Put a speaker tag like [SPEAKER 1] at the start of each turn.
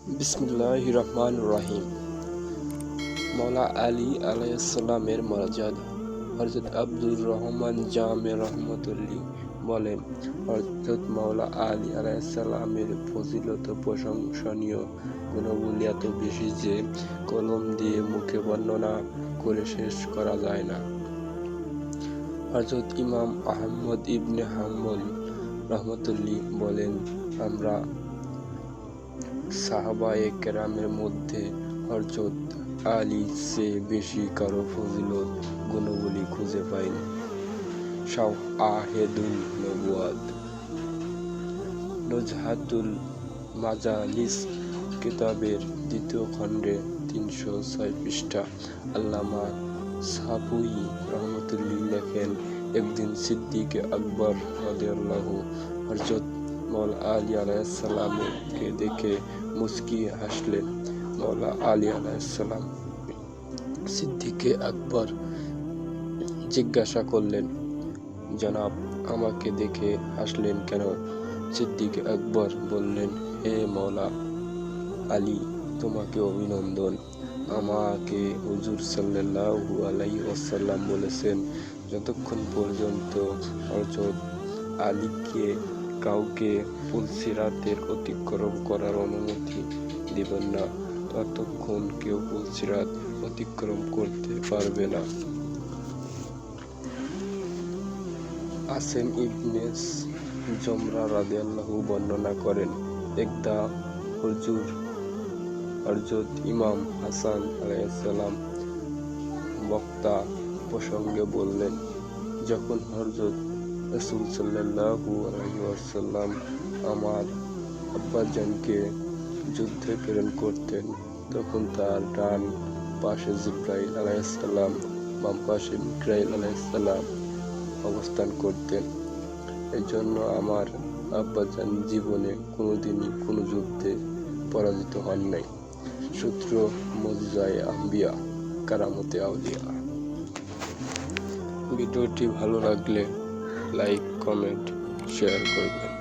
[SPEAKER 1] বিসমিল্লাহির রহমানির রহিম। মৌলা আলী আলাইহিসসালামের মর্যাদা। হযরত আব্দুর রহমান জামে রহমতুল্লাহ বলেন, হযরত মৌলা আলী আলাইহিসসালামের ফজিলত প্রশংসনীয় গুণগুলি এত বেশি যে কলম দিয়ে মুখে বর্ণনা করে শেষ করা যায় না। হযরত ইমাম আহমদ ইবনে হাম্বল রহমতুল্লাহ বলেন, আমরা সাহাবায়ে কেরামের মধ্যে হযরত আলীর চেয়ে বেশি কারো ফজিলত গুণাবলী খুঁজে পাইনি। শাওয়াহিদুন নবুওয়াত, নুজহাতুল মাজালিস কিতাবের ২য় খণ্ডে ৩০৬ পৃষ্ঠা। আল্লামা সাপুই রহমতুল্লাহ লেখেন, একদিন সিদ্দিক আকবর রাদিয়াল্লাহু হযরত মৌলা আলী আলাইহিসসালামকে দেখে মুচকি হাসলেন। মৌলা আলী আলাইহিসসালাম সিদ্দিকে আকবর জিজ্ঞাসা করলেন, জনাব, আমাকে দেখে হাসলেন কেন? সিদ্দিক আকবর বললেন, হে মৌলা আলী, তোমাকে অভিনন্দন। আমাকে হুজুর সাল্লাল্লাহু আলাইহি ওয়াসাল্লাম বলেছেন, যতক্ষণ পর্যন্ত হযরত আলীকে কাউকে পুলসিরাতের অতিক্রম করার অনুমতি দিবেন না, ততক্ষণ কেউ পুলসিরাত অতিক্রম করতে পারবে না। আসেম ইবনে জমরা রাদিয়াল্লাহু বর্ণনা করেন, একদা হুজুর হযরত ইমাম হাসান আলাইহিসসালাম বক্তা প্রসঙ্গে বললেন, যখন হযরত রাসূল সাল্লাল্লাহু আলাইহি ওয়াসাল্লাম আমার আব্বাজানকে যুদ্ধে প্রেরণ করতেন, তখন তার ডান পাশে জিবরাইল আলাইহিসসালাম, বাম পাশে মিকাইল আলাইহিসসালাম অবস্থান করতেন। এজন্য আমার আব্বাজান জীবনে কোনোদিনই কোনো যুদ্ধে পরাজিত হন নাই। সূত্র মুজিজায়ে আম্বিয়া, কারামতে আউলিয়া। ভিডিওটি ভালো লাগলে লাইক, কমেন্ট, শেয়ার করবেন।